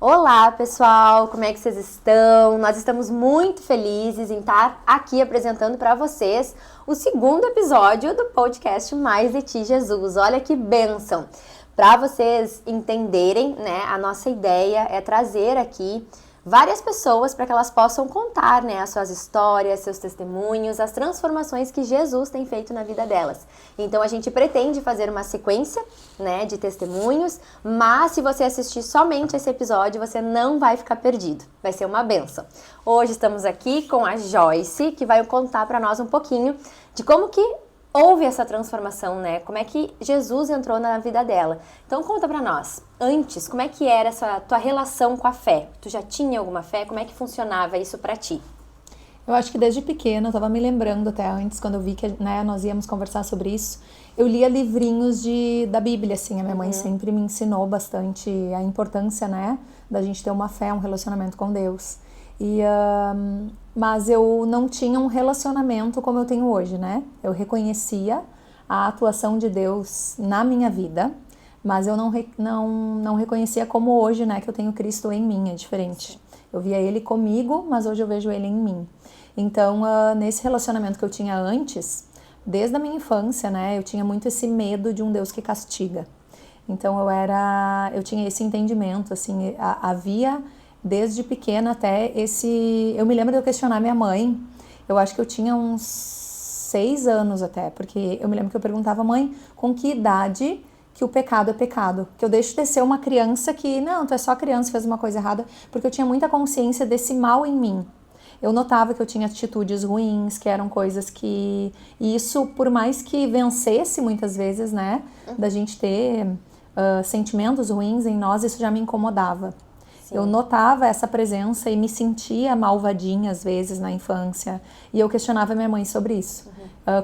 Olá, pessoal! Como é que vocês estão? Nós estamos muito felizes em estar aqui apresentando para vocês o segundo episódio do podcast Mais de Ti, Jesus. Olha que bênção! Para vocês entenderem, né, a nossa ideia é trazer aqui várias pessoas para que elas possam contar, né, as suas histórias, seus testemunhos, as transformações que Jesus tem feito na vida delas. Então a gente pretende fazer uma sequência, né, de testemunhos, mas se você assistir somente esse episódio, você não vai ficar perdido. Vai ser uma bênção. Hoje estamos aqui com a Joyce, que vai contar para nós um pouquinho de como que houve essa transformação, né? Como é que Jesus entrou na vida dela. Então conta pra nós, antes, como é que era essa tua relação com a fé? Tu já tinha alguma fé? Como é que funcionava isso pra ti? Eu acho que desde pequena, eu tava me lembrando até antes, quando eu vi que, né, nós íamos conversar sobre isso, eu lia livrinhos da Bíblia, assim, a minha mãe sempre me ensinou bastante a importância, né, da gente ter uma fé, um relacionamento com Deus. Mas eu não tinha um relacionamento como eu tenho hoje, né? Eu reconhecia a atuação de Deus na minha vida, mas eu não reconhecia como hoje, né? Que eu tenho Cristo em mim, é diferente. Eu via Ele comigo, mas hoje eu vejo Ele em mim. Então, nesse relacionamento que eu tinha antes, desde a minha infância, né? Eu tinha muito esse medo de um Deus que castiga. Então, eu tinha esse entendimento, assim, havia... Desde pequena até eu me lembro de eu questionar minha mãe, eu acho que eu tinha uns 6 anos até, porque eu me lembro que eu perguntava, mãe, com que idade que o pecado é pecado? Que eu deixo de ser uma criança que, não, tu é só criança, fez uma coisa errada, porque eu tinha muita consciência desse mal em mim. Eu notava que eu tinha atitudes ruins, que eram coisas que... E isso, por mais que vencesse muitas vezes, né, da gente ter sentimentos ruins em nós, isso já me incomodava. Sim. Eu notava essa presença e me sentia malvadinha às vezes na infância. E eu questionava minha mãe sobre isso.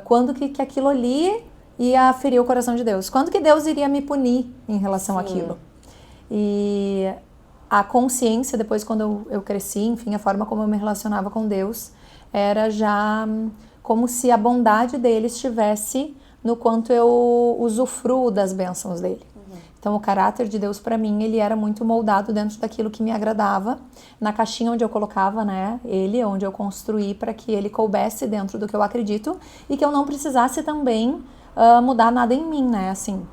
Quando que aquilo ali ia ferir o coração de Deus? Quando que Deus iria me punir em relação àquilo? E a consciência, depois quando eu cresci, enfim, a forma como eu me relacionava com Deus, era já como se a bondade dele estivesse no quanto eu usufruo das bênçãos dele. Então, o caráter de Deus, para mim, ele era muito moldado dentro daquilo que me agradava, na caixinha onde eu colocava, né, ele, onde eu construí para que ele coubesse dentro do que eu acredito e que eu não precisasse também mudar nada em mim, né, assim.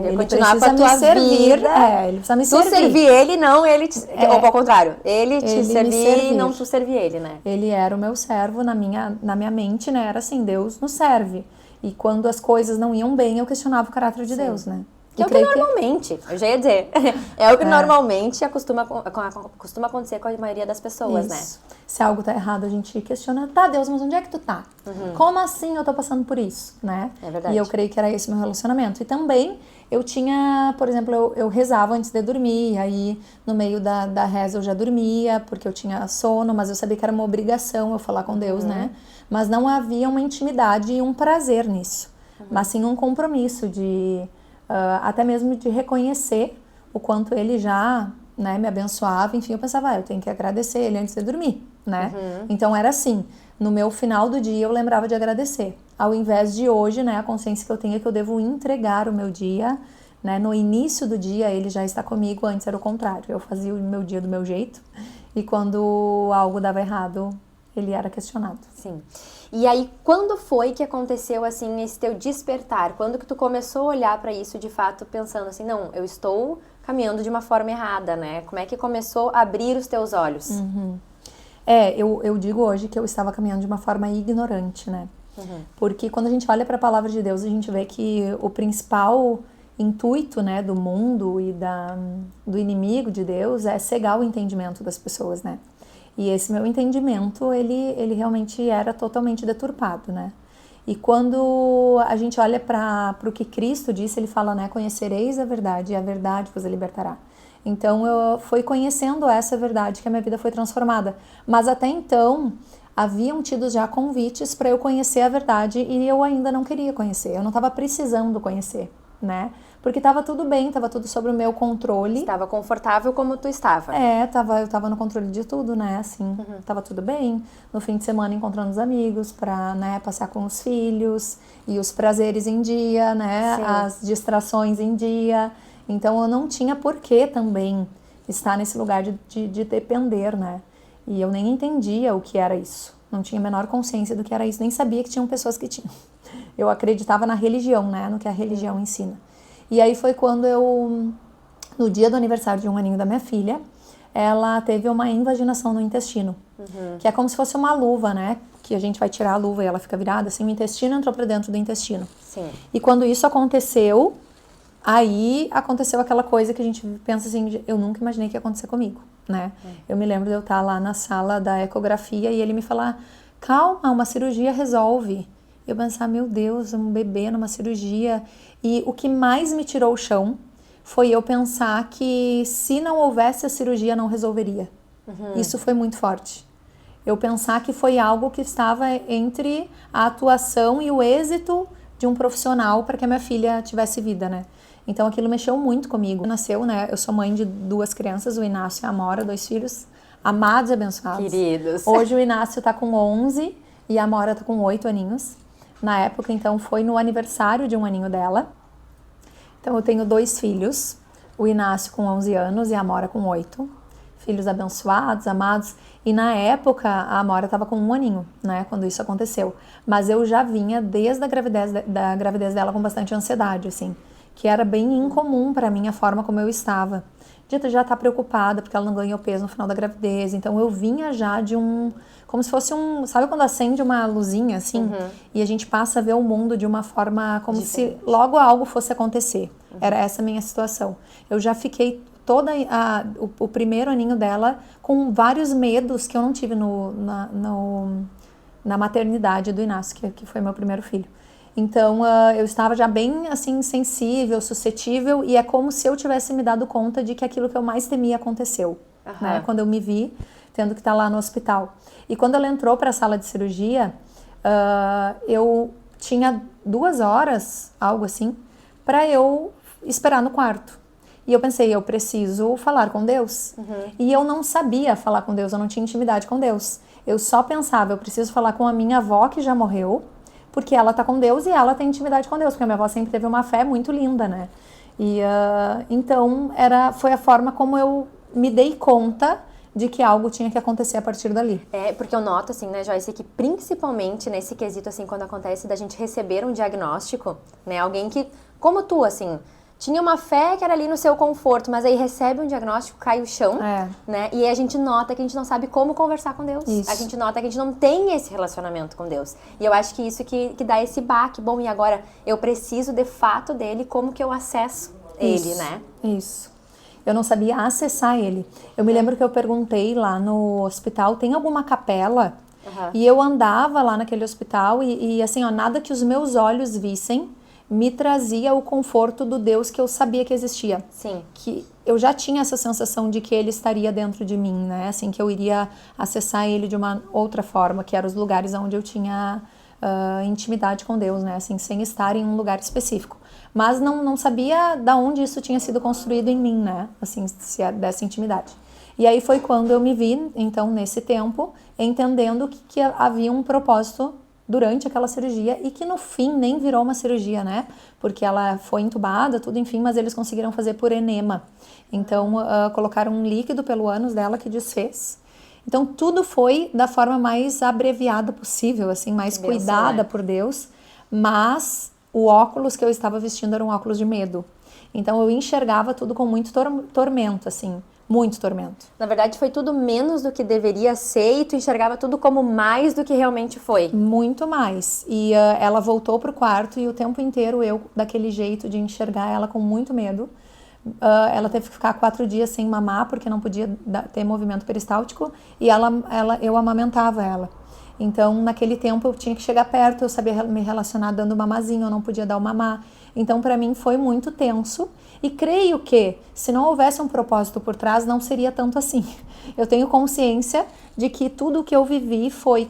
Ele continuar com a tua servir, vida. Ele precisa me servir. Tu servir ele, não ele te... Ou ao contrário, ele te servir e não tu servir ele, né? Ele era o meu servo na minha mente, né, era assim, Deus nos serve. E quando as coisas não iam bem, eu questionava o caráter de Deus, né. Que é o que normalmente, eu já ia dizer, é o que normalmente costuma acontecer com a maioria das pessoas, isso. Né? Se algo tá errado, a gente questiona, tá, Deus, mas onde é que tu tá? Como assim eu tô passando por isso, né? É verdade. E eu creio que era esse meu relacionamento. E também, eu tinha, por exemplo, eu rezava antes de dormir, aí no meio da reza eu já dormia, porque eu tinha sono, mas eu sabia que era uma obrigação eu falar com Deus, né? Mas não havia uma intimidade e um prazer nisso, mas sim um compromisso de... até mesmo de reconhecer o quanto ele já, né, me abençoava. Enfim, eu pensava, eu tenho que agradecer ele antes de dormir, né? Então era assim, no meu final do dia eu lembrava de agradecer. Ao invés de hoje, né, a consciência que eu tenho é que eu devo entregar o meu dia, né? No início do dia ele já está comigo, antes era o contrário. Eu fazia o meu dia do meu jeito e quando algo dava errado, ele era questionado. Sim. E aí, quando foi que aconteceu, assim, esse teu despertar? Quando que tu começou a olhar para isso, de fato, pensando assim, não, eu estou caminhando de uma forma errada, né? Como é que começou a abrir os teus olhos? Eu digo hoje que eu estava caminhando de uma forma ignorante, né? Porque quando a gente olha para a palavra de Deus, a gente vê que o principal intuito, né, do mundo e do inimigo de Deus é cegar o entendimento das pessoas, né? E esse meu entendimento, ele realmente era totalmente deturpado, né? E quando a gente olha para o que Cristo disse, ele fala, né? Conhecereis a verdade e a verdade vos libertará. Então, eu fui conhecendo essa verdade que a minha vida foi transformada. Mas até então, haviam tido já convites para eu conhecer a verdade e eu ainda não queria conhecer. Eu não estava precisando conhecer, né? Porque estava tudo bem, estava tudo sob o meu controle. Estava confortável como tu estava. Eu estava no controle de tudo, né, assim, estava tudo bem. No fim de semana encontrando os amigos para, né, passear com os filhos e os prazeres em dia, né, as distrações em dia. Então eu não tinha porquê também estar nesse lugar de depender, né? E eu nem entendia o que era isso. Não tinha a menor consciência do que era isso. Nem sabia que tinham pessoas que tinham. Eu acreditava na religião, né? No que a religião ensina. E aí foi quando no dia do aniversário de 1 aninho da minha filha, ela teve uma invaginação no intestino. Que é como se fosse uma luva, né? Que a gente vai tirar a luva e ela fica virada, assim, o intestino entrou pra dentro do intestino. Sim. E quando isso aconteceu, aí aconteceu aquela coisa que a gente pensa assim, eu nunca imaginei que ia acontecer comigo, né? Eu me lembro de eu estar lá na sala da ecografia e ele me falar, calma, uma cirurgia resolve. Eu pensar, meu Deus, um bebê numa cirurgia. E o que mais me tirou o chão foi eu pensar que se não houvesse a cirurgia, não resolveria. Isso foi muito forte. Eu pensar que foi algo que estava entre a atuação e o êxito de um profissional para que a minha filha tivesse vida, né? Então aquilo mexeu muito comigo. Nasceu, né? Eu sou mãe de 2 crianças, o Inácio e a Amora, 2 filhos amados e abençoados. Queridos. Hoje o Inácio tá com 11 e a Amora tá com 8 aninhos. Na época, então, foi no aniversário de 1 aninho dela. Então eu tenho 2 filhos, o Inácio com 11 anos e a Amora com 8. Filhos abençoados, amados. E na época, a Amora estava com 1 aninho, né, quando isso aconteceu. Mas eu já vinha desde a gravidez dela com bastante ansiedade, assim, que era bem incomum para mim a forma como eu estava. De já estar preocupada porque ela não ganhou peso no final da gravidez. Então eu vinha já de como se fosse sabe quando acende uma luzinha, assim, e a gente passa a ver o mundo de uma forma como se logo algo fosse acontecer. Era essa a minha situação. Eu já fiquei o primeiro aninho dela com vários medos que eu não tive na maternidade do Inácio, que foi meu primeiro filho. Então, eu estava já bem, assim, sensível, suscetível, e é como se eu tivesse me dado conta de que aquilo que eu mais temia aconteceu, né? Quando eu me vi tendo que estar lá no hospital. E quando ela entrou para a sala de cirurgia, eu tinha 2 horas, algo assim, para eu esperar no quarto. E eu pensei, eu preciso falar com Deus. E eu não sabia falar com Deus, eu não tinha intimidade com Deus. Eu só pensava, eu preciso falar com a minha avó que já morreu, porque ela tá com Deus e ela tem intimidade com Deus, porque a minha avó sempre teve uma fé muito linda, né? E então foi a forma como eu me dei conta de que algo tinha que acontecer a partir dali. Porque eu noto, assim, né, Joyce, que principalmente nesse quesito, assim, quando acontece da gente receber um diagnóstico, né, alguém que, como tu, assim, tinha uma fé que era ali no seu conforto, mas aí recebe um diagnóstico, cai o chão, né? E aí a gente nota que a gente não sabe como conversar com Deus. Isso. A gente nota que a gente não tem esse relacionamento com Deus. E eu acho que isso que dá esse baque. Bom, e agora eu preciso de fato dele, como que eu acesso ele, né? Isso. Eu não sabia acessar ele. Eu me lembro que eu perguntei lá no hospital, tem alguma capela? E eu andava lá naquele hospital e assim, ó, nada que os meus olhos vissem me trazia o conforto do Deus que eu sabia que existia. Sim. Que eu já tinha essa sensação de que ele estaria dentro de mim, né? Assim, que eu iria acessar ele de uma outra forma, que eram os lugares onde eu tinha intimidade com Deus, né? Assim, sem estar em um lugar específico. Mas não sabia de onde isso tinha sido construído em mim, né? Assim, dessa intimidade. E aí foi quando eu me vi, então, nesse tempo, entendendo que havia um propósito durante aquela cirurgia e que no fim nem virou uma cirurgia, né? Porque ela foi entubada, tudo, enfim, mas eles conseguiram fazer por enema. Então, colocaram um líquido pelo ânus dela que desfez. Então, tudo foi da forma mais abreviada possível, assim, mais cuidada por Deus. Mas o óculos que eu estava vestindo era um óculos de medo. Então, eu enxergava tudo com muito tormento, assim. Muito tormento. Na verdade, foi tudo menos do que deveria ser e tu enxergava tudo como mais do que realmente foi. Muito mais. E ela voltou pro quarto e o tempo inteiro eu, daquele jeito de enxergar ela com muito medo. Ela teve que ficar 4 dias sem mamar porque não podia ter movimento peristáltico e eu amamentava ela. Então, naquele tempo, eu tinha que chegar perto, eu sabia me relacionar dando mamazinho, eu não podia dar o mamar. Então, para mim, foi muito tenso. E creio que, se não houvesse um propósito por trás, não seria tanto assim. Eu tenho consciência de que tudo o que eu vivi foi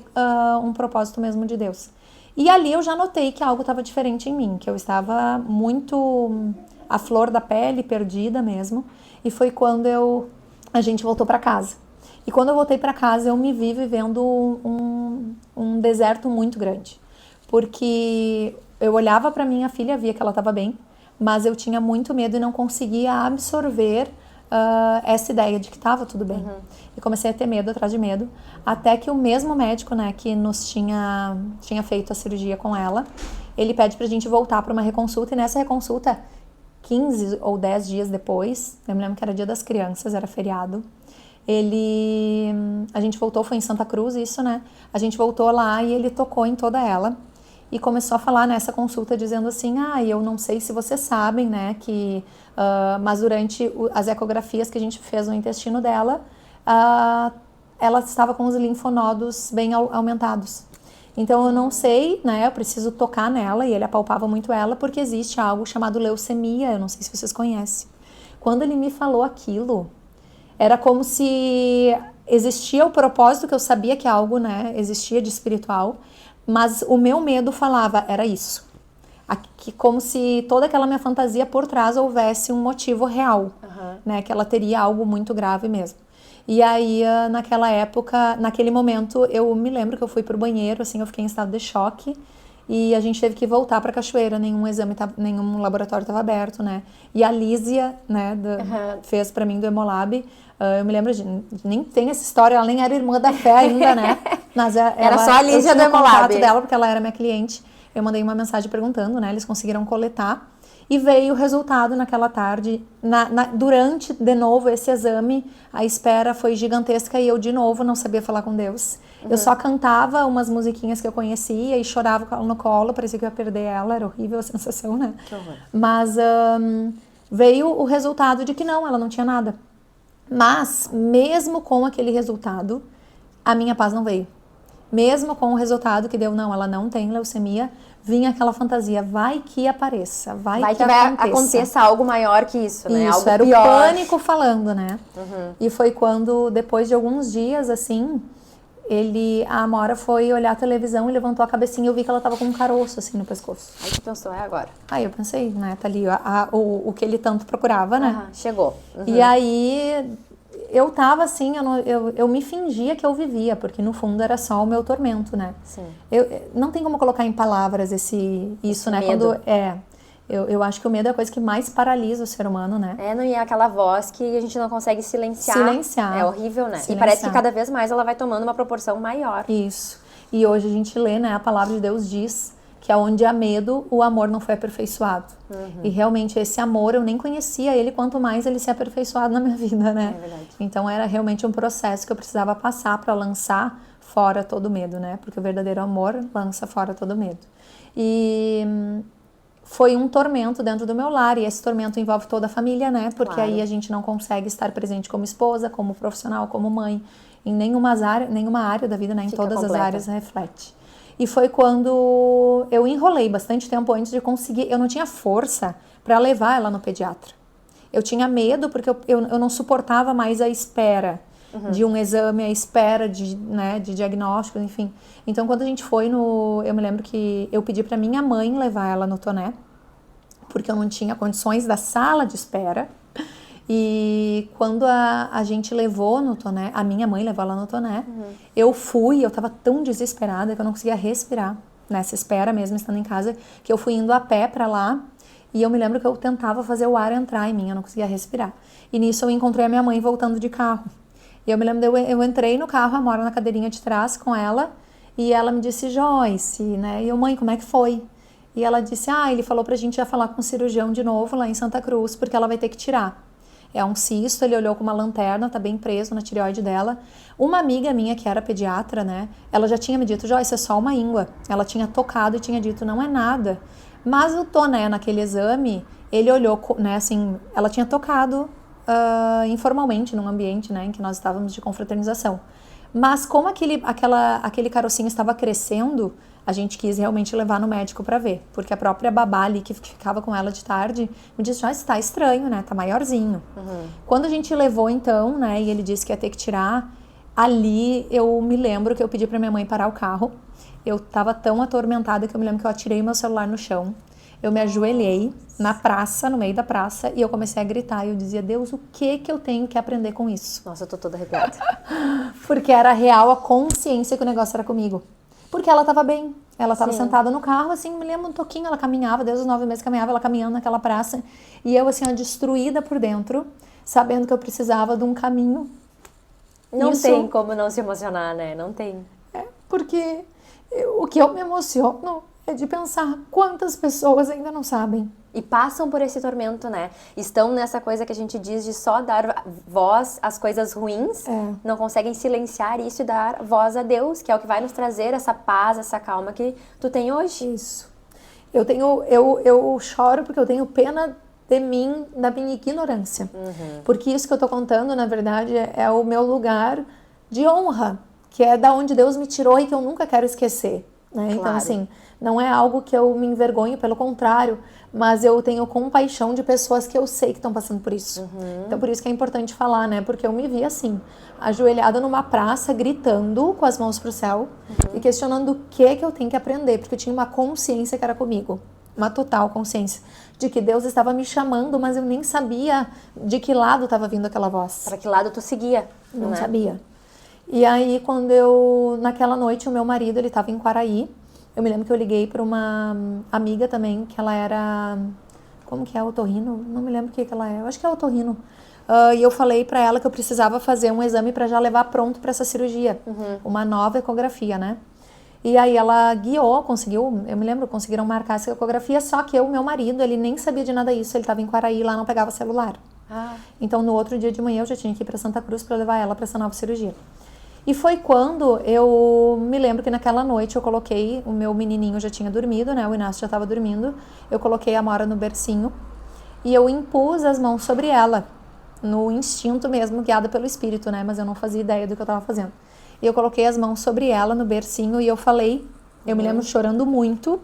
um propósito mesmo de Deus. E ali eu já notei que algo estava diferente em mim, que eu estava muito à flor da pele, perdida mesmo. E foi quando a gente voltou para casa. E quando eu voltei para casa, eu me vi vivendo um deserto muito grande. Porque eu olhava para minha filha, via que ela estava bem, mas eu tinha muito medo e não conseguia absorver essa ideia de que estava tudo bem. E comecei a ter medo atrás de medo, até que o mesmo médico, né, que nos tinha feito a cirurgia com ela, ele pede pra gente voltar para uma reconsulta, e nessa reconsulta, 15 ou 10 dias depois, eu me lembro que era Dia das Crianças, era feriado, a gente voltou, foi em Santa Cruz isso, né, a gente voltou lá e ele tocou em toda ela, e começou a falar nessa consulta dizendo assim, eu não sei se vocês sabem, né, que, mas durante as ecografias que a gente fez no intestino dela, ela estava com os linfonodos bem aumentados. Então eu não sei, né, eu preciso tocar nela, e ele apalpava muito ela, porque existe algo chamado leucemia, eu não sei se vocês conhecem. Quando ele me falou aquilo, era como se existia o propósito, que eu sabia que algo, né, existia de espiritual, mas o meu medo falava, era isso. Como se toda aquela minha fantasia por trás houvesse um motivo real, né, que ela teria algo muito grave mesmo. E aí, naquela época, naquele momento, eu me lembro que eu fui pro banheiro, assim, eu fiquei em estado de choque, e a gente teve que voltar pra cachoeira, nenhum laboratório estava aberto, né, e a Lísia, né, fez pra mim do Hemolab. Eu me lembro, nem tem essa história, ela nem era irmã da fé ainda, né, mas era só a Lísia do Hemolab. Contato dela, porque ela era minha cliente, eu mandei uma mensagem perguntando, né, eles conseguiram coletar, e veio o resultado naquela tarde. Durante, de novo, esse exame, a espera foi gigantesca, e eu, de novo, não sabia falar com Deus. Eu só cantava umas musiquinhas que eu conhecia e chorava com ela no colo, parecia que eu ia perder ela, era horrível a sensação, né? Que horror. Mas veio o resultado de que não, ela não tinha nada. Mas, mesmo com aquele resultado, a minha paz não veio. Mesmo com o resultado que deu, não, ela não tem leucemia, vinha aquela fantasia, vai que apareça, vai que aconteça algo maior que isso, né? Isso, algo era pior. O pânico falando, né? E foi quando, depois de alguns dias, assim, a Amora foi olhar a televisão e levantou a cabecinha, e eu vi que ela tava com um caroço, assim, no pescoço. Aí você pensou, é agora. Aí eu pensei, né, tá ali o que ele tanto procurava, né? Chegou. E aí, eu tava assim, eu me fingia que eu vivia, porque no fundo era só o meu tormento, né? Sim. Não tem como colocar em palavras isso, né? Medo. Eu acho que o medo é a coisa que mais paralisa o ser humano, né? Não é aquela voz que a gente não consegue silenciar. É horrível, né? Silenciar. E parece que cada vez mais ela vai tomando uma proporção maior. Isso. E hoje a gente lê, né? A palavra de Deus diz que aonde há medo, o amor não foi aperfeiçoado. E realmente esse amor, eu nem conhecia ele, quanto mais ele se aperfeiçoado na minha vida, né? É verdade. Então era realmente um processo que eu precisava passar para lançar fora todo medo, né? Porque o verdadeiro amor lança fora todo medo. E foi um tormento dentro do meu lar, e esse tormento envolve toda a família, né? Porque aí a gente não consegue estar presente como esposa, como profissional, como mãe, em nenhuma área da vida, né? Em todas completa. as áreas reflete. E foi quando eu enrolei bastante tempo antes de conseguir, eu não tinha força para levar ela no pediatra. Eu tinha medo porque eu não suportava mais a espera de um exame, a espera de diagnósticos, enfim. Então, quando a gente foi eu me lembro que eu pedi para minha mãe levar ela no Toné, porque eu não tinha condições da sala de espera. E quando a gente levou no Toné, a minha mãe levou ela no Toné, eu tava tão desesperada que eu não conseguia respirar nessa espera mesmo, estando em casa, que eu fui indo a pé pra lá, e eu me lembro que eu tentava fazer o ar entrar em mim, eu não conseguia respirar. E nisso eu encontrei a minha mãe voltando de carro. E eu me lembro, eu entrei no carro, a Amora na cadeirinha de trás com ela, e ela me disse, Joyce, né? E eu, mãe, como é que foi? E ela disse, ele falou pra gente já falar com o cirurgião de novo lá em Santa Cruz, porque ela vai ter que tirar. É um cisto, ele olhou com uma lanterna, tá bem preso na tireoide dela. Uma amiga minha, que era pediatra, né, ela já tinha me dito, Joyce, é só uma íngua. Ela tinha tocado e tinha dito, não é nada. Mas o Toné, naquele exame, ele olhou, né, assim, ela tinha tocado informalmente num ambiente, né, em que nós estávamos de confraternização. Mas como aquele carocinho estava crescendo, a gente quis realmente levar no médico para ver, porque a própria babá ali que ficava com ela de tarde me disse, já está estranho, né, tá maiorzinho. Quando a gente levou então, né, e ele disse que ia ter que tirar, ali eu me lembro que eu pedi para minha mãe parar o carro, eu tava tão atormentada que eu me lembro que eu atirei meu celular no chão, eu me ajoelhei na praça, no meio da praça, e eu comecei a gritar, e eu dizia, Deus, o que eu tenho que aprender com isso? Nossa, eu tô toda arrepiada. Porque era real a consciência que o negócio era comigo. Porque ela estava bem, ela estava sentada no carro, assim, me lembro um toquinho, ela caminhava, desde os 9 meses caminhava, ela caminhando naquela praça, e eu, assim, destruída por dentro, sabendo que eu precisava de um caminho. Não tem como não se emocionar, né? Não tem. Porque o que eu me emociono é de pensar quantas pessoas ainda não sabem. E passam por esse tormento, né? Estão nessa coisa que a gente diz de só dar voz às coisas ruins, não conseguem silenciar isso e dar voz a Deus, que é o que vai nos trazer essa paz, essa calma que tu tem hoje. Isso. Eu choro porque eu tenho pena de mim, da minha ignorância. Porque isso que eu tô contando, na verdade, é o meu lugar de honra, que é da onde Deus me tirou e que eu nunca quero esquecer, né? Claro. Então, assim, não é algo que eu me envergonho, pelo contrário, mas eu tenho compaixão de pessoas que eu sei que estão passando por isso. Então, por isso que é importante falar, né? Porque eu me vi assim, ajoelhada numa praça, gritando com as mãos pro céu e questionando o que eu tenho que aprender, porque eu tinha uma consciência que era comigo, uma total consciência de que Deus estava me chamando, mas eu nem sabia de que lado estava vindo aquela voz. Para que lado tu seguia? Não sabia. E aí, naquela noite, o meu marido, ele estava em Quaraí. Eu me lembro que eu liguei para uma amiga também, que ela era, como que é, otorrino? Não me lembro o que ela é, eu acho que é otorrino. E eu falei para ela que eu precisava fazer um exame para já levar pronto para essa cirurgia. Uma nova ecografia, né? E aí ela guiou, eu me lembro, conseguiram marcar essa ecografia, só que o meu marido, ele nem sabia de nada disso, ele estava em Quaraí, lá não pegava celular. Então, no outro dia de manhã, eu já tinha que ir para Santa Cruz para levar ela para essa nova cirurgia. E foi quando eu me lembro que naquela noite eu coloquei, o meu menininho já tinha dormido, né? O Inácio já estava dormindo. Eu coloquei a Amora no bercinho e eu impus as mãos sobre ela, no instinto mesmo, guiada pelo espírito, né? Mas eu não fazia ideia do que eu estava fazendo. E eu coloquei as mãos sobre ela no bercinho e eu falei, eu me lembro chorando muito.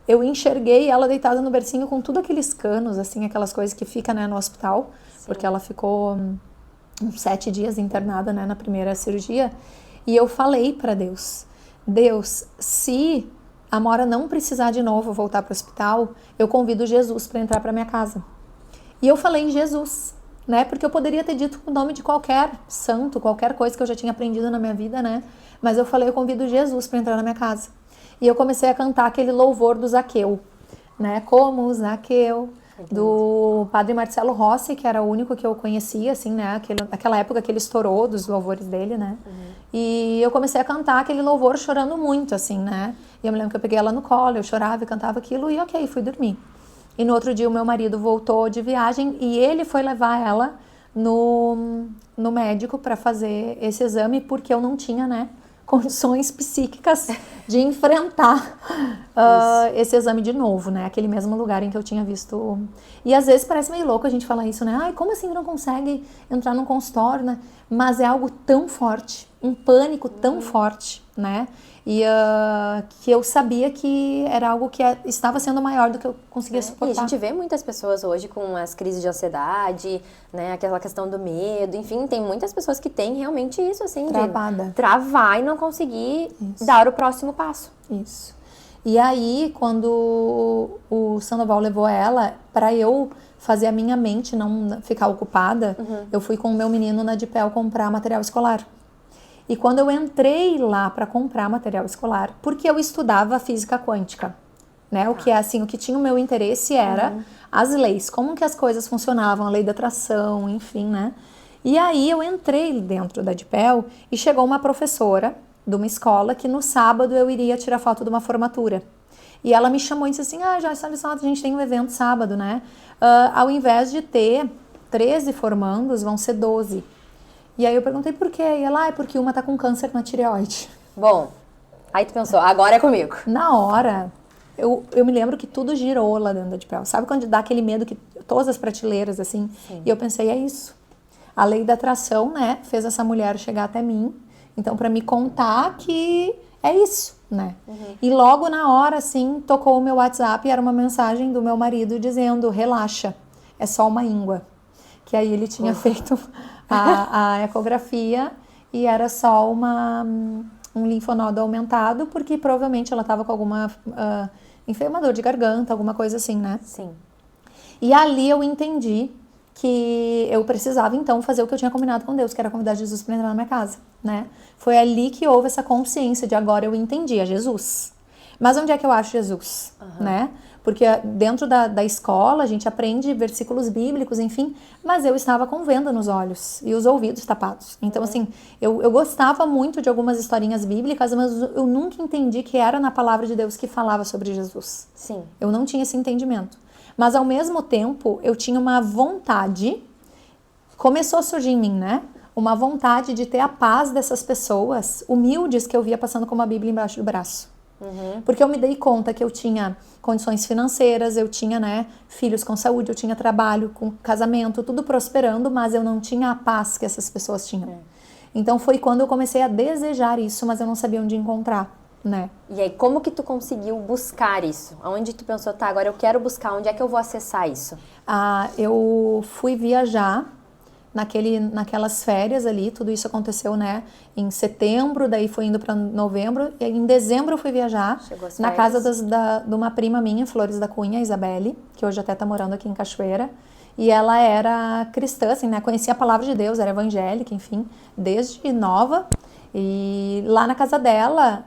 Eu enxerguei ela deitada no bercinho com tudo aqueles canos, assim, aquelas coisas que fica, né, no hospital. Sim. Porque ela ficou uns 7 dias internada, né, na primeira cirurgia, e eu falei para Deus, se a Amora não precisar de novo voltar para o hospital, eu convido Jesus para entrar para minha casa. E eu falei em Jesus, né, porque eu poderia ter dito o nome de qualquer santo, qualquer coisa que eu já tinha aprendido na minha vida, né, mas eu falei, eu convido Jesus para entrar na minha casa. E eu comecei a cantar aquele louvor do Zaqueu, né, como Zaqueu, do padre Marcelo Rossi, que era o único que eu conhecia, assim, né, aquela época que ele estourou dos louvores dele, né, e eu comecei a cantar aquele louvor chorando muito, assim, né, e eu me lembro que eu peguei ela no colo, eu chorava e cantava aquilo e ok, fui dormir. E no outro dia o meu marido voltou de viagem e ele foi levar ela no médico para fazer esse exame, porque eu não tinha, né, condições psíquicas de enfrentar esse exame de novo, né? Aquele mesmo lugar em que eu tinha visto. E às vezes parece meio louco a gente falar isso, né? Ai, como assim não consegue entrar num consultório, né? Mas é algo tão forte, um pânico tão forte, né? E que eu sabia que era algo que estava sendo maior do que eu conseguia suportar. E a gente vê muitas pessoas hoje com as crises de ansiedade, né, aquela questão do medo, enfim, tem muitas pessoas que têm realmente isso, assim, Travada. De travar e não conseguir dar o próximo passo. Isso. E aí, quando o Sandoval levou ela, para eu fazer a minha mente não ficar ocupada, eu fui com o meu menino na Dipel comprar material escolar. E quando eu entrei lá para comprar material escolar, porque eu estudava física quântica, né? O que é assim, o que tinha o meu interesse era as leis, como que as coisas funcionavam, a lei da atração, enfim, né? E aí eu entrei dentro da Dipel e chegou uma professora de uma escola que no sábado eu iria tirar foto de uma formatura. E ela me chamou e disse assim, já sabe só, a gente tem um evento sábado, né? Ao invés de ter 13 formandos, vão ser 12. E aí eu perguntei por quê? E ela, é porque uma tá com câncer na tireoide. Bom, aí tu pensou, agora é comigo. Na hora, eu me lembro que tudo girou lá dentro da Dipel. Sabe quando dá aquele medo que todas as prateleiras, assim? Sim. E eu pensei, é isso. A lei da atração, né, fez essa mulher chegar até mim. Então, para me contar que é isso, né? E logo na hora, assim, tocou o meu WhatsApp e era uma mensagem do meu marido dizendo, relaxa, é só uma íngua. Que aí ele tinha feito a ecografia e era só um linfonodo aumentado, porque provavelmente ela estava com alguma inflamador de garganta, alguma coisa assim, né? Sim. E ali eu entendi que eu precisava, então, fazer o que eu tinha combinado com Deus, que era convidar Jesus para entrar na minha casa, né? Foi ali que houve essa consciência de agora eu entendi, é Jesus. Mas onde é que eu acho Jesus, né? Porque dentro da escola a gente aprende versículos bíblicos, enfim, mas eu estava com venda nos olhos e os ouvidos tapados. Então, assim, eu gostava muito de algumas historinhas bíblicas, mas eu nunca entendi que era na palavra de Deus que falava sobre Jesus. Sim. Eu não tinha esse entendimento. Mas, ao mesmo tempo, eu tinha uma vontade, começou a surgir em mim, né? Uma vontade de ter a paz dessas pessoas humildes que eu via passando com uma Bíblia embaixo do braço. Porque eu me dei conta que eu tinha condições financeiras, eu tinha, né, filhos com saúde, eu tinha trabalho, com casamento, tudo prosperando, mas eu não tinha a paz que essas pessoas tinham. Então foi quando eu comecei a desejar isso, mas eu não sabia onde encontrar, né? E aí, como que tu conseguiu buscar isso? Onde tu pensou, tá, agora eu quero buscar, onde é que eu vou acessar isso? Eu fui viajar naquelas férias ali, tudo isso aconteceu, né, em setembro, daí foi indo para novembro, e em dezembro eu fui viajar na casa de uma prima minha, em Flores da Cunha, Isabelle, que hoje até tá morando aqui em Cachoeira, e ela era cristã, assim, né, conhecia a palavra de Deus, era evangélica, enfim, desde nova, e lá na casa dela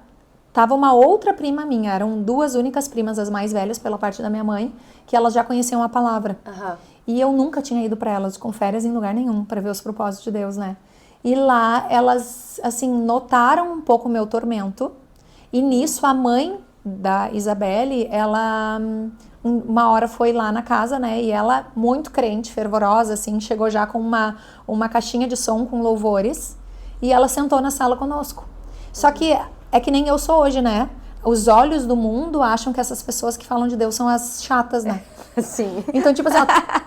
tava uma outra prima minha, eram duas únicas primas, as mais velhas pela parte da minha mãe, que elas já conheciam a palavra. E eu nunca tinha ido para elas com férias em lugar nenhum, para ver os propósitos de Deus, né? E lá elas, assim, notaram um pouco o meu tormento. E nisso a mãe da Isabelle, ela uma hora foi lá na casa, né? E ela, muito crente, fervorosa, assim, chegou já com uma caixinha de som com louvores. E ela sentou na sala conosco. Só que é que nem eu sou hoje, né? Os olhos do mundo acham que essas pessoas que falam de Deus são as chatas, né? Sim. Então, tipo assim,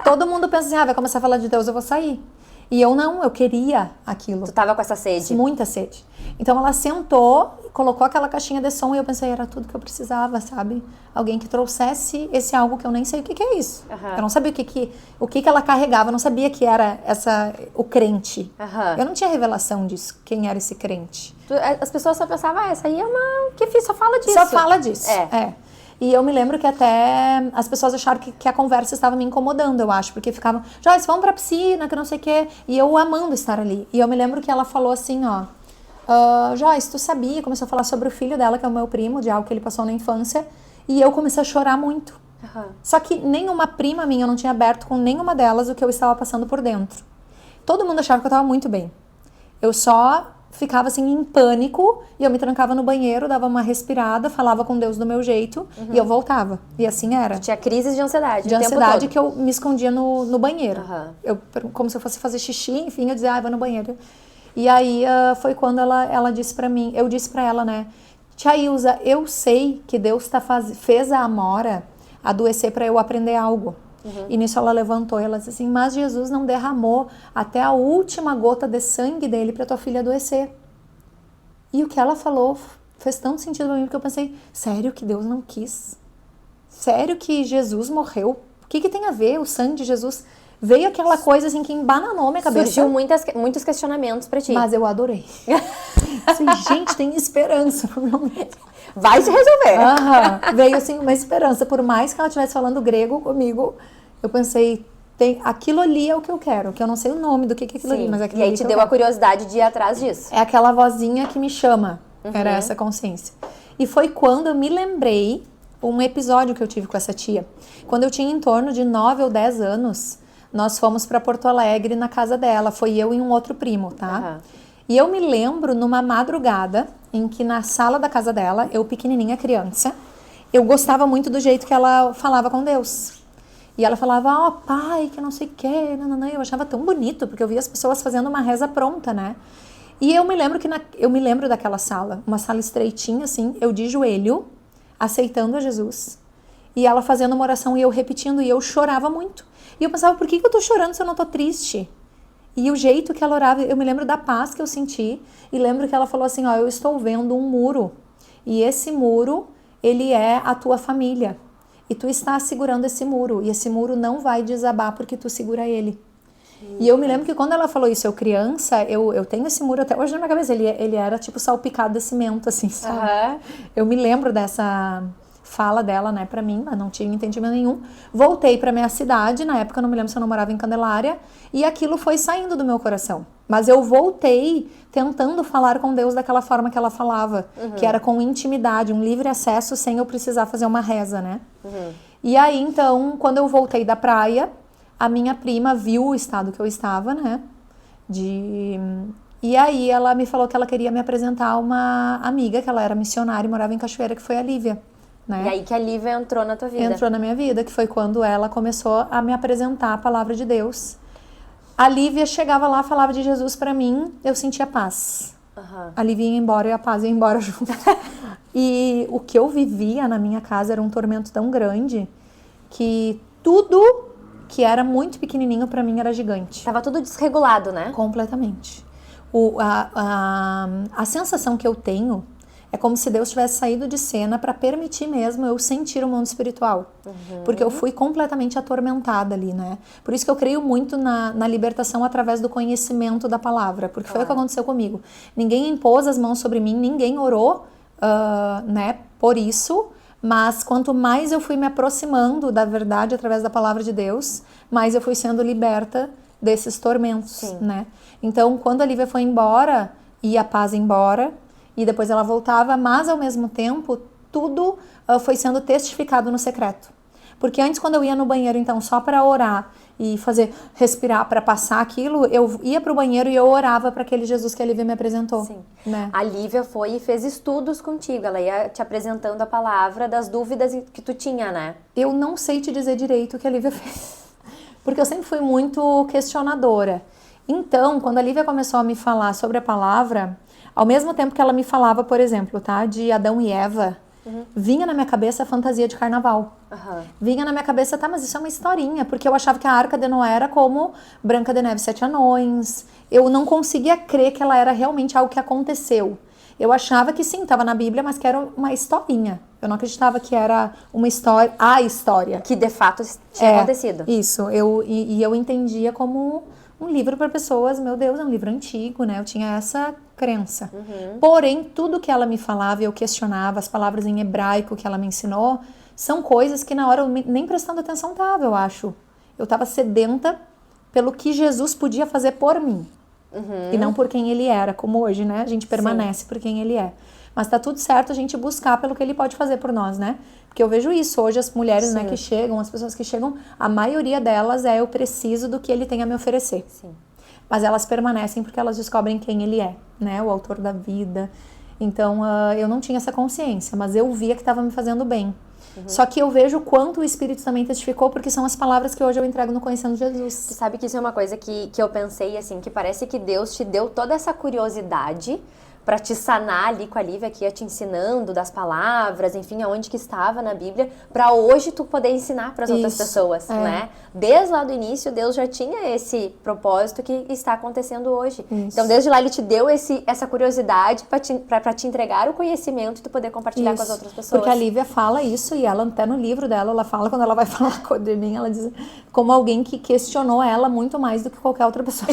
todo mundo pensa assim, vai começar a falar de Deus, eu vou sair. E eu não, eu queria aquilo. Tu tava com essa sede? Muita sede. Então ela sentou, colocou aquela caixinha de som e eu pensei, era tudo que eu precisava, sabe? Alguém que trouxesse esse algo que eu nem sei o que é isso. Eu não sabia o que ela carregava, eu não sabia que era o crente. Eu não tinha revelação disso, quem era esse crente. As pessoas só pensavam, essa aí é uma... Que fiz, só fala disso. Só fala disso, E eu me lembro que até as pessoas acharam que a conversa estava me incomodando, eu acho, porque ficavam, Joyce, vamos pra piscina, que não sei o quê, e eu amando estar ali. E eu me lembro que ela falou assim, Joyce, tu sabia? Começou a falar sobre o filho dela, que é o meu primo, de algo que ele passou na infância, e eu comecei a chorar muito. Só que nenhuma prima minha, eu não tinha aberto com nenhuma delas o que eu estava passando por dentro. Todo mundo achava que eu estava muito bem. Eu só ficava assim em pânico e eu me trancava no banheiro, dava uma respirada, falava com Deus do meu jeito e eu voltava. E assim era. Tu tinha crises de ansiedade. De ansiedade que eu me escondia no banheiro. Como se eu fosse fazer xixi, enfim, eu dizia, vou no banheiro. E aí foi quando ela disse pra mim, eu disse pra ela, né, Tia Ilza, eu sei que Deus fez a Amora adoecer pra eu aprender algo. E nisso ela levantou e ela disse assim, mas Jesus não derramou até a última gota de sangue dele para tua filha adoecer. E o que ela falou fez tanto sentido para mim, porque eu pensei, sério que Deus não quis? Sério que Jesus morreu? O que tem a ver o sangue de Jesus? Veio aquela coisa assim que embananou minha cabeça. Surgiu muitos questionamentos para ti. Mas eu adorei. Assim, gente, tem esperança. Vai se resolver. Veio assim uma esperança. Por mais que ela estivesse falando grego comigo, eu pensei, aquilo ali é o que eu quero. Que eu não sei o nome do que é aquilo ali, mas aquilo ali. E aí te deu a curiosidade de ir atrás disso. É aquela vozinha que me chama. Era essa consciência. E foi quando eu me lembrei um episódio que eu tive com essa tia. Quando eu tinha em torno de 9 ou 10 anos, nós fomos para Porto Alegre na casa dela. Foi eu e um outro primo, tá? E eu me lembro numa madrugada em que na sala da casa dela, eu pequenininha criança, eu gostava muito do jeito que ela falava com Deus. E ela falava, pai, que não sei o que, eu achava tão bonito, porque eu via as pessoas fazendo uma reza pronta, né? E eu me lembro eu me lembro daquela sala, uma sala estreitinha assim, eu de joelho, aceitando a Jesus, e ela fazendo uma oração e eu repetindo, e eu chorava muito. E eu pensava, por que eu tô chorando se eu não tô triste? E o jeito que ela orava, eu me lembro da paz que eu senti, e lembro que ela falou assim, eu estou vendo um muro, e esse muro, ele é a tua família. E tu está segurando esse muro. E esse muro não vai desabar porque tu segura ele. E eu me lembro que quando ela falou isso, eu criança, eu tenho esse muro até hoje na minha cabeça. Ele era tipo salpicado de cimento, assim, sabe? Eu me lembro dessa fala dela, né, pra mim, mas não tive entendimento nenhum. Voltei pra minha cidade, na época eu não me lembro se eu não morava em Candelária, e aquilo foi saindo do meu coração. Mas eu voltei tentando falar com Deus daquela forma que ela falava, que era com intimidade, um livre acesso sem eu precisar fazer uma reza, né? E aí, então, quando eu voltei da praia, a minha prima viu o estado que eu estava, né? E aí ela me falou que ela queria me apresentar a uma amiga, que ela era missionária e morava em Cachoeira, que foi a Lívia, né? E aí que a Lívia entrou na tua vida. Entrou na minha vida, que foi quando ela começou a me apresentar a palavra de Deus. A Lívia chegava lá, falava de Jesus pra mim, eu sentia paz. Uhum. A Lívia ia embora e a paz ia embora junto. E o que eu vivia na minha casa era um tormento tão grande que tudo que era muito pequenininho pra mim era gigante. Tava tudo desregulado, né? Completamente. A sensação que eu tenho é como se Deus tivesse saído de cena para permitir mesmo eu sentir o mundo espiritual. Porque eu fui completamente atormentada ali, né? Por isso que eu creio muito na libertação através do conhecimento da palavra. Porque foi o que aconteceu comigo. Ninguém impôs as mãos sobre mim, ninguém orou, né, por isso. Mas quanto mais eu fui me aproximando da verdade através da palavra de Deus, mais eu fui sendo liberta desses tormentos, né? Então, quando a Lívia foi embora, ia a paz embora, e depois ela voltava, mas ao mesmo tempo, tudo foi sendo testificado no secreto. Porque antes, quando eu ia no banheiro, então, só para orar e respirar para passar aquilo, eu ia para o banheiro e eu orava para aquele Jesus que a Lívia me apresentou. Sim. Né? A Lívia foi e fez estudos contigo, ela ia te apresentando a palavra das dúvidas que tu tinha, né? Eu não sei te dizer direito o que a Lívia fez, porque eu sempre fui muito questionadora. Então, quando a Lívia começou a me falar sobre a palavra, ao mesmo tempo que ela me falava, por exemplo, tá, de Adão e Eva, vinha na minha cabeça a fantasia de carnaval. Vinha na minha cabeça, tá, mas isso é uma historinha, porque eu achava que a Arca de Noé era como Branca de Neve e Sete Anões. Eu não conseguia crer que ela era realmente algo que aconteceu. Eu achava que sim, estava na Bíblia, mas que era uma historinha. Eu não acreditava que era uma história, a história. Que de fato tinha acontecido. Isso, eu entendia como um livro para pessoas, meu Deus, é um livro antigo, né? Eu tinha essa crença. Porém, tudo que ela me falava, eu questionava, as palavras em hebraico que ela me ensinou, são coisas que na hora eu nem prestando atenção tava, eu acho. Eu estava sedenta pelo que Jesus podia fazer por mim. E não por quem ele era, como hoje, né? A gente permanece por quem ele é. Mas tá tudo certo a gente buscar pelo que ele pode fazer por nós, né? Porque eu vejo isso, hoje as mulheres, né, que chegam, as pessoas que chegam, a maioria delas eu preciso do que ele tem a me oferecer. Mas elas permanecem porque elas descobrem quem ele é, né? O autor da vida. Então, eu não tinha essa consciência, mas eu via que estava me fazendo bem. Só que eu vejo o quanto o Espírito também testificou, porque são as palavras que hoje eu entrego no Conhecendo Jesus. Você sabe que isso é uma coisa que eu pensei, assim, que parece que Deus te deu toda essa curiosidade para te sanar ali com a Lívia, que ia te ensinando das palavras, enfim, aonde que estava na Bíblia, para hoje tu poder ensinar para as outras pessoas, né? Desde lá do início, Deus já tinha esse propósito que está acontecendo hoje. Então, desde lá, Ele te deu essa curiosidade para te entregar o conhecimento e tu poder compartilhar com as outras pessoas. Porque a Lívia fala isso, e ela até no livro dela, ela fala, quando ela vai falar de mim, ela diz como alguém que questionou ela muito mais do que qualquer outra pessoa.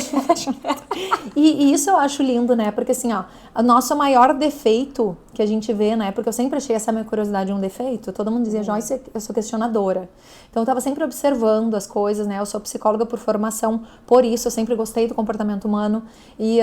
E isso eu acho lindo, né? Porque assim, ó, o nosso maior defeito que a gente vê, né? Porque eu sempre achei essa minha curiosidade um defeito. Todo mundo dizia, Joyce, eu sou questionadora. Então eu tava sempre observando as coisas, né? Eu sou psicóloga por formação, por isso eu sempre gostei do comportamento humano. E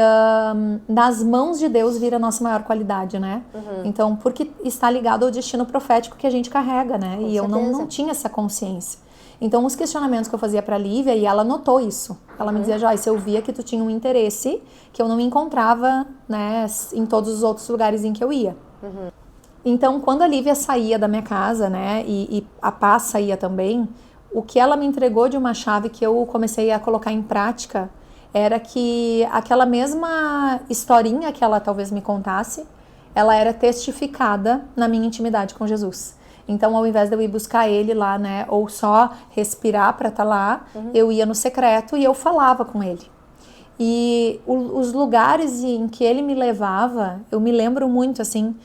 nas mãos de Deus vira a nossa maior qualidade, né? Então, porque está ligado ao destino profético que a gente carrega, né? Com e eu não tinha essa consciência. Então, os questionamentos que eu fazia pra Lívia, e ela notou isso. Ela me dizia, Joyce, eu via que tu tinha um interesse que eu não me encontrava, né, em todos os outros lugares em que eu ia. Então, quando a Lívia saía da minha casa, né, e a Paz saía também, o que ela me entregou de uma chave que eu comecei a colocar em prática era que aquela mesma historinha que ela talvez me contasse, ela era testificada na minha intimidade com Jesus. Então, ao invés de eu ir buscar ele lá, né, ou só respirar para estar lá, eu ia no secreto e eu falava com ele. E os lugares em que ele me levava, eu me lembro muito, assim,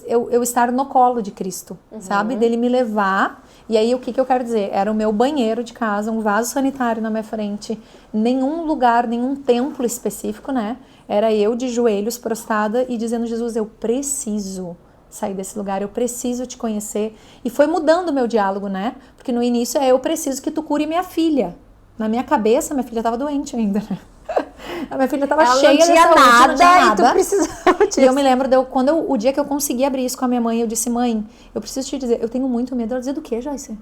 eu estar no colo de Cristo, sabe? Dele me levar. E aí, o que eu quero dizer? Era o meu banheiro de casa, um vaso sanitário na minha frente, nenhum lugar, nenhum templo específico, né? Era eu de joelhos, prostrada e dizendo, Jesus, eu preciso sair desse lugar, eu preciso te conhecer. E foi mudando o meu diálogo, né? Porque no início eu preciso que tu cure minha filha. Na minha cabeça, minha filha estava doente ainda, né? A minha filha tava ela cheia não tinha de saúde, nada, não tinha nada. E tu precisava disso. E eu me lembro, o dia que eu consegui abrir isso com a minha mãe, eu disse, mãe, eu preciso te dizer, eu tenho muito medo. Ela dizia, do que, Joyce?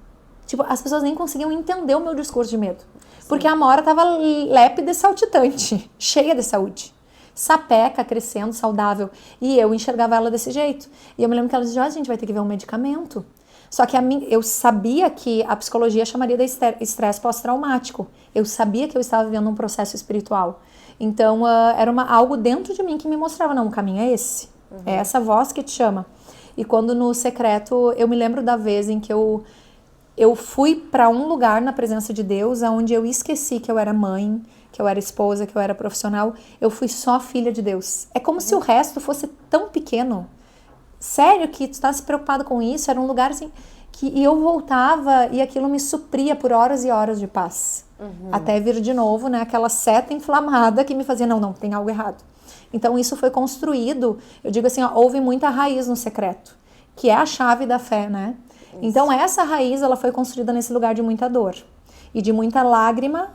Tipo, as pessoas nem conseguiam entender o meu discurso de medo. Sim. Porque a Amora tava lépida e saltitante, cheia de saúde. Sapeca, crescendo, saudável. E eu enxergava ela desse jeito. E eu me lembro que ela dizia, a gente vai ter que ver um medicamento. Só que eu sabia que a psicologia chamaria de estresse pós-traumático. Eu sabia que eu estava vivendo um processo espiritual. Então, era algo dentro de mim que me mostrava, não, o caminho é esse. É essa voz que te chama. E quando no secreto, eu me lembro da vez em que eu fui para um lugar na presença de Deus, onde eu esqueci que eu era mãe, que eu era esposa, que eu era profissional. Eu fui só filha de Deus. É como se o resto fosse tão pequeno. Sério que tu tá se preocupado com isso? Era um lugar assim e eu voltava e aquilo me supria por horas e horas de paz. Até vir de novo, né? Aquela seta inflamada que me fazia, não, tem algo errado. Então isso foi construído, eu digo assim, houve muita raiz no secreto, que é a chave da fé, né? Isso. Então essa raiz, ela foi construída nesse lugar de muita dor e de muita lágrima,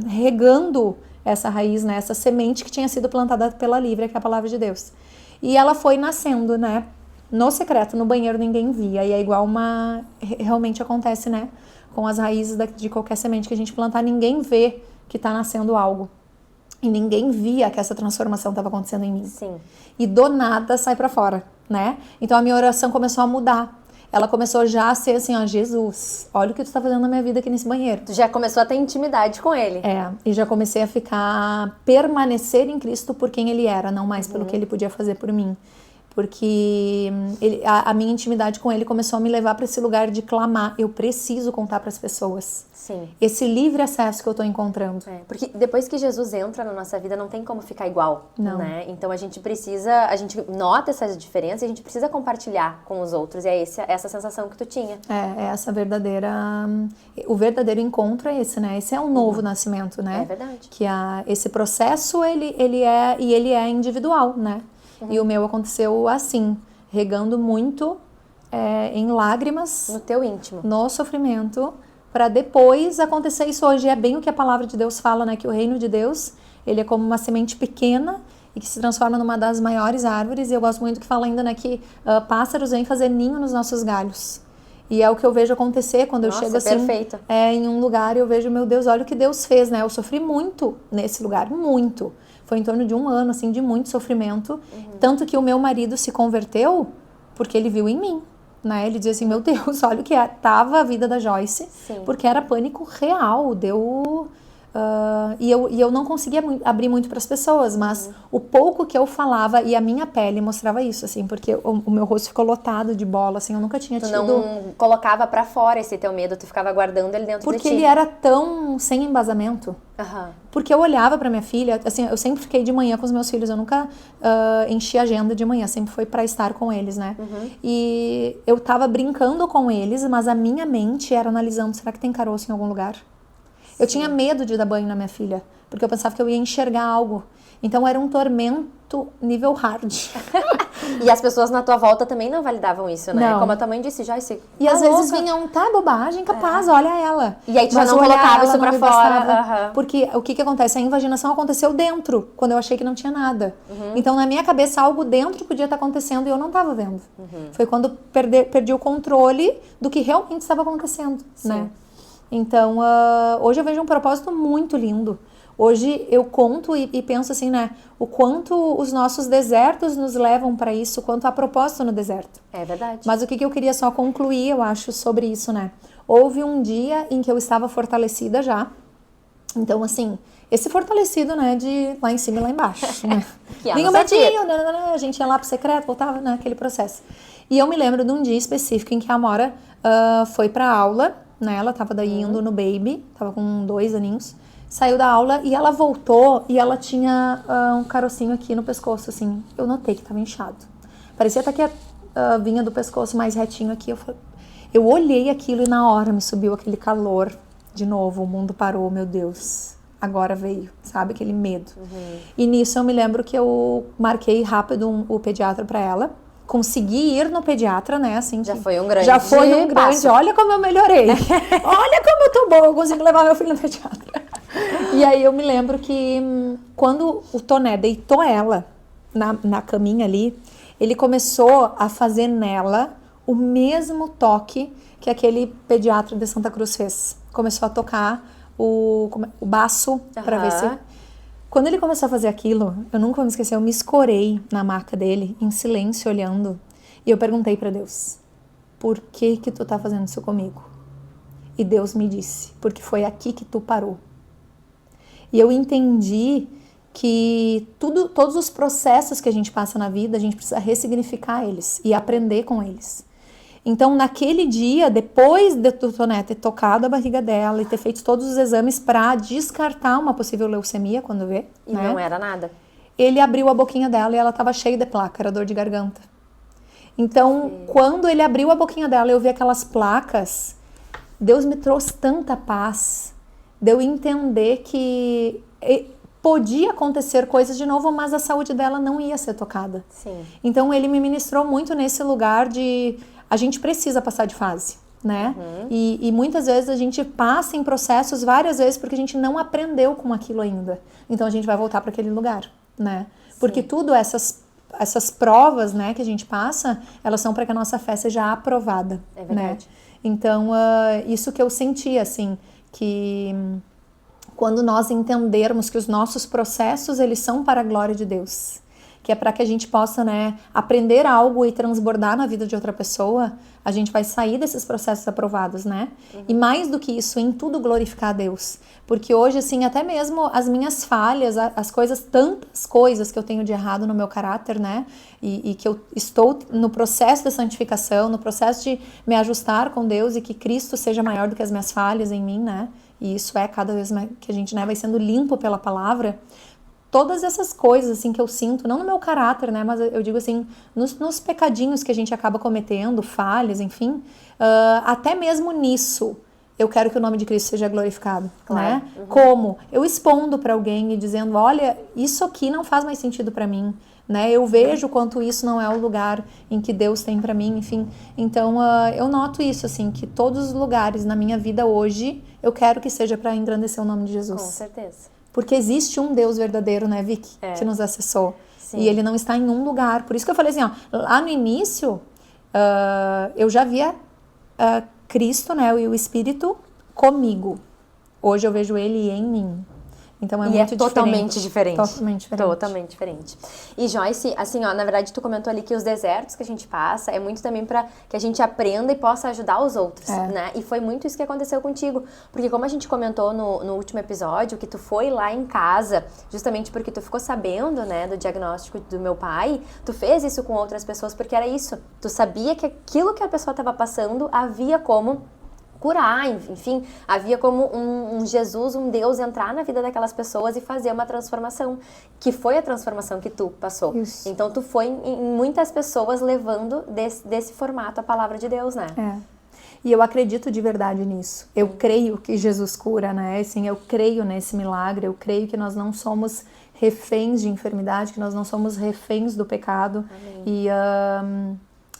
regando essa raiz, né? Essa semente que tinha sido plantada pela Lívia, que é a palavra de Deus. E ela foi nascendo, né? No secreto, no banheiro ninguém via. E é igual realmente acontece, né? Com as raízes de qualquer semente que a gente plantar, ninguém vê que tá nascendo algo. E ninguém via que essa transformação estava acontecendo em mim. Sim. E do nada sai pra fora, né? Então a minha oração começou a mudar. Ela começou já a ser assim, ó, Jesus, olha o que tu tá fazendo na minha vida aqui nesse banheiro. Tu já começou a ter intimidade com ele. E já comecei a permanecer em Cristo por quem ele era, não mais pelo que ele podia fazer por mim. Porque a minha intimidade com ele começou a me levar para esse lugar de clamar. Eu preciso contar para as pessoas. Sim. Esse livre acesso que eu tô encontrando. Porque depois que Jesus entra na nossa vida, não tem como ficar igual. Não. Né? Então a gente nota essas diferenças e a gente precisa compartilhar com os outros. E é essa sensação que tu tinha. O verdadeiro encontro é esse, né? Esse é um novo nascimento, né? É verdade. Que esse processo, ele é individual, né? E o meu aconteceu assim, regando muito em lágrimas. No teu íntimo. No sofrimento, para depois acontecer isso hoje. É bem o que a palavra de Deus fala, né? Que o reino de Deus, ele é como uma semente pequena e que se transforma numa das maiores árvores. E eu gosto muito que fala ainda, né? Que pássaros vêm fazer ninho nos nossos galhos. E é o que eu vejo acontecer quando eu chego assim, em um lugar e eu vejo, meu Deus, olha o que Deus fez, né? Eu sofri muito nesse lugar, muito. Foi em torno de 1 ano, assim, de muito sofrimento. Tanto que o meu marido se converteu porque ele viu em mim, né? Ele dizia assim, meu Deus, olha o que tava a vida da Joyce. Sim. Porque era pânico real, e eu não conseguia abrir muito para as pessoas, mas o pouco que eu falava e a minha pele mostrava isso, assim, porque o meu rosto ficou lotado de bola, assim, eu nunca tinha tido... Tu não colocava pra fora esse teu medo, tu ficava guardando ele dentro de ti. Porque ele era tão sem embasamento. Porque eu olhava pra minha filha, assim, eu sempre fiquei de manhã com os meus filhos, eu nunca enchi a agenda de manhã, sempre foi pra estar com eles, né? E eu tava brincando com eles, mas a minha mente era analisando, será que tem caroço em algum lugar? Eu tinha medo de dar banho na minha filha, porque eu pensava que eu ia enxergar algo. Então era um tormento nível hard. E as pessoas na tua volta também não validavam isso, né? Não. Como a tua mãe disse, Joyce. E às vezes vinham, tá, bobagem, capaz, olha ela. E aí tu já não colocava isso pra fora. Porque o que acontece? A invaginação aconteceu dentro, quando eu achei que não tinha nada. Então na minha cabeça algo dentro podia estar acontecendo e eu não estava vendo. Foi quando perdi o controle do que realmente estava acontecendo, né? Então, hoje eu vejo um propósito muito lindo. Hoje eu conto e penso assim, né? O quanto os nossos desertos nos levam para isso, o quanto há propósito no deserto. É verdade. Mas o que eu queria só concluir, eu acho, sobre isso, né? Houve um dia em que eu estava fortalecida já. Então, assim, esse fortalecido, né? De lá em cima e lá embaixo, né? Vinha o medinho, a gente ia lá pro secreto, voltava naquele processo. E eu me lembro de um dia específico em que a Amora foi pra aula, né? Ela tava daí indo no baby, tava com 2 aninhos. Saiu da aula e ela voltou e ela tinha um carocinho aqui no pescoço, assim. Eu notei que tava inchado. Parecia até que vinha do pescoço mais retinho aqui. Eu olhei aquilo e na hora me subiu aquele calor. De novo, o mundo parou, meu Deus. Agora veio, sabe? Aquele medo. E nisso eu me lembro que eu marquei rápido o pediatra pra ela. Consegui ir no pediatra, né? Assim, já foi um grande passo. Olha como eu melhorei. Olha como eu tô boa, eu consigo levar meu filho no pediatra. E aí eu me lembro que quando o Toné deitou ela na caminha ali, ele começou a fazer nela o mesmo toque que aquele pediatra de Santa Cruz fez. Começou a tocar o baço para ver se... Quando ele começou a fazer aquilo, eu nunca vou me esquecer, eu me escorei na maca dele, em silêncio, olhando. E eu perguntei para Deus, por que tu tá fazendo isso comigo? E Deus me disse, porque foi aqui que tu parou. E eu entendi que todos os processos que a gente passa na vida, a gente precisa ressignificar eles e aprender com eles. Então, naquele dia, depois do Toné ter tocado a barriga dela e ter feito todos os exames para descartar uma possível leucemia, quando vê, E não era nada. Ele abriu a boquinha dela e ela estava cheia de placa, era dor de garganta. Então, quando ele abriu a boquinha dela, eu vi aquelas placas, Deus me trouxe tanta paz, de eu entender que podia acontecer coisas de novo, mas a saúde dela não ia ser tocada. Sim. Então, ele me ministrou muito nesse lugar de... A gente precisa passar de fase, né? E muitas vezes a gente passa em processos várias vezes porque a gente não aprendeu com aquilo ainda. Então, a gente vai voltar para aquele lugar, né? Sim. Porque tudo essas provas, né, que a gente passa, elas são para que a nossa fé seja aprovada. É verdade. Né? Então, isso que eu senti, assim, que quando nós entendermos que os nossos processos, eles são para a glória de Deus, que é para que a gente possa, né, aprender algo e transbordar na vida de outra pessoa, a gente vai sair desses processos aprovados, né? E mais do que isso, em tudo glorificar a Deus. Porque hoje, assim, até mesmo as minhas falhas, as coisas, tantas coisas que eu tenho de errado no meu caráter, né? E que eu estou no processo de santificação, no processo de me ajustar com Deus e que Cristo seja maior do que as minhas falhas em mim, né? E isso é cada vez mais que a gente, né, vai sendo limpo pela palavra. Todas essas coisas, assim, que eu sinto, não no meu caráter, né, mas eu digo assim, nos pecadinhos que a gente acaba cometendo, falhas, enfim, até mesmo nisso, eu quero que o nome de Cristo seja glorificado, claro. Né? Como? Eu expondo para alguém e dizendo, olha, isso aqui não faz mais sentido para mim, né, eu vejo quanto isso não é o lugar em que Deus tem para mim, enfim, então eu noto isso, assim, que todos os lugares na minha vida hoje, eu quero que seja para engrandecer o nome de Jesus. Com certeza. Porque existe um Deus verdadeiro, né, Vicky? Que nos acessou. Sim. E ele não está em um lugar. Por isso que eu falei assim, ó, lá no início, eu já via Cristo, né, e o Espírito comigo. Hoje eu vejo ele em mim. Então é muito totalmente diferente. Totalmente diferente. Totalmente diferente. E Joyce, assim, ó, na verdade tu comentou ali que os desertos que a gente passa é muito também para que a gente aprenda e possa ajudar os outros, né? E foi muito isso que aconteceu contigo, porque como a gente comentou no último episódio, que tu foi lá em casa, justamente porque tu ficou sabendo, né, do diagnóstico do meu pai, tu fez isso com outras pessoas porque era isso. Tu sabia que aquilo que a pessoa estava passando havia como curar, enfim, havia como um Jesus, um Deus entrar na vida daquelas pessoas e fazer uma transformação, que foi a transformação que tu passou. Isso. Então tu foi em muitas pessoas levando desse formato a palavra de Deus, né? E eu acredito de verdade nisso. Eu creio que Jesus cura, né? Assim, eu creio nesse milagre, eu creio que nós não somos reféns de enfermidade, que nós não somos reféns do pecado. Amém. E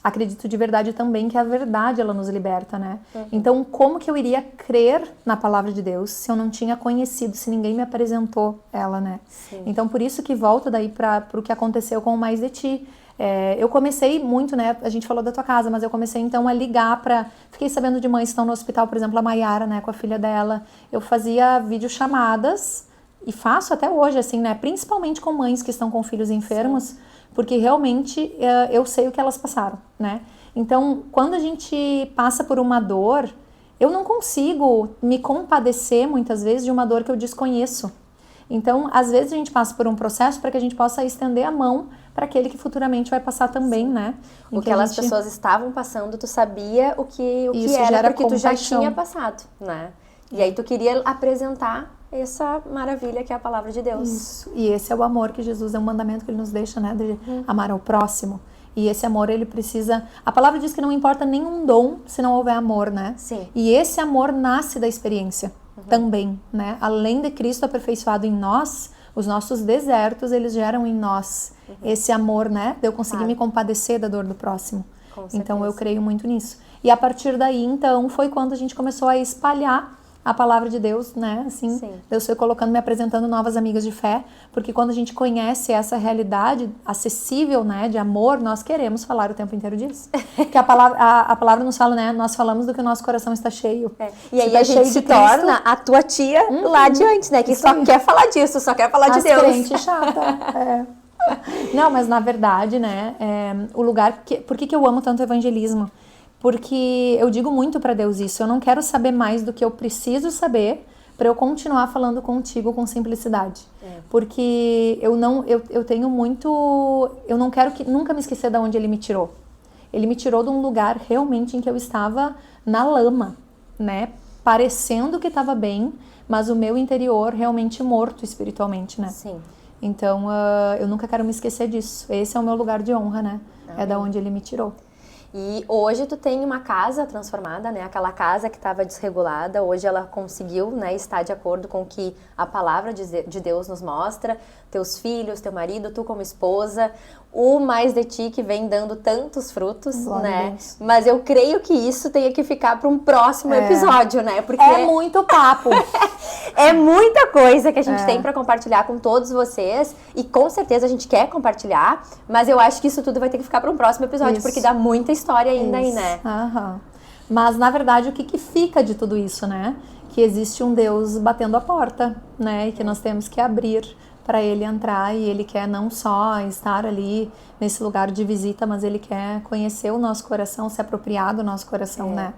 acredito de verdade também que a verdade, ela nos liberta, né? Então, como que eu iria crer na palavra de Deus se eu não tinha conhecido, se ninguém me apresentou ela, né? Sim. Então, por isso que volta daí para o que aconteceu com o Mais de Ti. Eu comecei muito, né? A gente falou da tua casa, mas eu comecei então a ligar fiquei sabendo de mães que estão no hospital, por exemplo, a Maiara, né? Com a filha dela. Eu fazia videochamadas e faço até hoje, assim, né? Principalmente com mães que estão com filhos enfermos. Sim. Porque realmente eu sei o que elas passaram, né? Então, quando a gente passa por uma dor, eu não consigo me compadecer, muitas vezes, de uma dor que eu desconheço. Então, às vezes, a gente passa por um processo para que a gente possa estender a mão para aquele que futuramente vai passar também, Sim. né? O que aquelas pessoas estavam passando, tu sabia o que era porque tu já tinha passado, né? E aí tu queria apresentar essa maravilha que é a palavra de Deus. Isso. E esse é o amor que Jesus, é um mandamento que ele nos deixa, né? De amar ao próximo. E esse amor, ele precisa... A palavra diz que não importa nenhum dom se não houver amor, né? Sim. E esse amor nasce da experiência também, né? Além de Cristo aperfeiçoado em nós, os nossos desertos, eles geram em nós esse amor, né? De eu conseguir me compadecer da dor do próximo. Então, eu creio muito nisso. E a partir daí, então, foi quando a gente começou a espalhar a palavra de Deus, né? Assim, Sim. Deus foi colocando, me apresentando novas amigas de fé, porque quando a gente conhece essa realidade acessível, né, de amor, nós queremos falar o tempo inteiro disso. Porque a palavra nos fala, né? Nós falamos do que o nosso coração está cheio. E aí a gente se torna a tua tia lá adiante, né? Que só quer falar disso, só quer falar de Deus. Crente chata, Não, mas na verdade, né, o lugar... Por que eu amo tanto o evangelismo? Porque eu digo muito pra Deus isso, eu não quero saber mais do que eu preciso saber pra eu continuar falando contigo com simplicidade. Porque eu tenho muito... Eu não quero nunca me esquecer de onde Ele me tirou. Ele me tirou de um lugar realmente em que eu estava na lama, né? Parecendo que estava bem, mas o meu interior realmente morto espiritualmente, né? Sim. Então, eu nunca quero me esquecer disso. Esse é o meu lugar de honra, né? É da onde Ele me tirou. E hoje tu tem uma casa transformada, né? Aquela casa que estava desregulada, hoje ela conseguiu, né, estar de acordo com o que a palavra de Deus nos mostra. Teus filhos, teu marido, tu como esposa, o Mais de Ti que vem dando tantos frutos, né? Mas eu creio que isso tenha que ficar para um próximo episódio, né? Porque é muito papo. É muita coisa que a gente tem para compartilhar com todos vocês e com certeza a gente quer compartilhar, mas eu acho que isso tudo vai ter que ficar para um próximo episódio, porque dá muita história ainda aí, né? Mas na verdade o que fica de tudo isso, né? Que existe um Deus batendo a porta, né? E que nós temos que abrir para Ele entrar, e Ele quer não só estar ali nesse lugar de visita, mas Ele quer conhecer o nosso coração, se apropriar do nosso coração, né?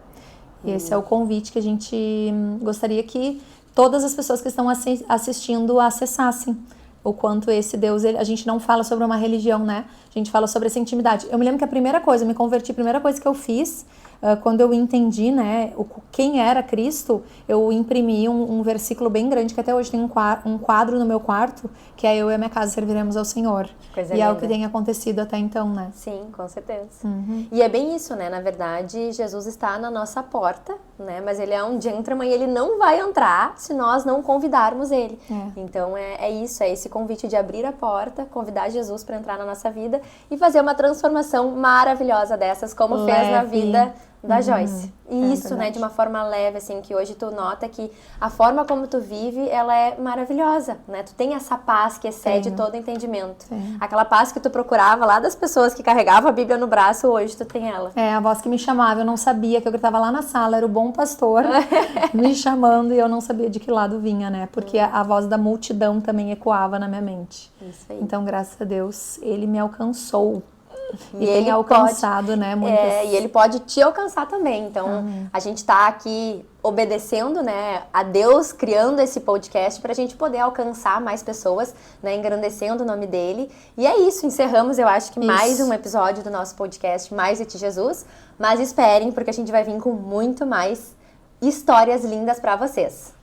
E esse é o convite que a gente gostaria que todas as pessoas que estão assistindo acessassem. O quanto esse Deus, a gente não fala sobre uma religião, né? A gente fala sobre essa intimidade. Eu me lembro que eu me converti, a primeira coisa que eu fiz, quando eu entendi, né, quem era Cristo, eu imprimi um versículo bem grande, que até hoje tem um quadro no meu quarto, que é eu e a minha casa serviremos ao Senhor. Coisa e linda. É o que tem acontecido até então, né? Sim, com certeza. E é bem isso, né? Na verdade, Jesus está na nossa porta, né? Mas Ele é um gentleman e Ele não vai entrar se nós não convidarmos Ele. Então, é isso, é esse convite de abrir a porta, convidar Jesus para entrar na nossa vida e fazer uma transformação maravilhosa dessas, como fez na vida da Joyce. E isso, né, de uma forma leve, assim, que hoje tu nota que a forma como tu vive, ela é maravilhosa, né? Tu tem essa paz que excede todo entendimento. Aquela paz que tu procurava lá das pessoas que carregavam a Bíblia no braço, hoje tu tem ela. A voz que me chamava, eu não sabia, que eu gritava lá na sala, era o bom pastor me chamando, e eu não sabia de que lado vinha, né? Porque a voz da multidão também ecoava na minha mente. Isso aí. Então, graças a Deus, Ele me alcançou. E tem ele alcançado, né? Muitas... e Ele pode te alcançar também. Então, a gente tá aqui obedecendo, né, a Deus, criando esse podcast para a gente poder alcançar mais pessoas, né, engrandecendo o nome dele. E é isso, encerramos, eu acho que mais um episódio do nosso podcast Mais de Ti, Jesus. Mas esperem, porque a gente vai vir com muito mais histórias lindas para vocês.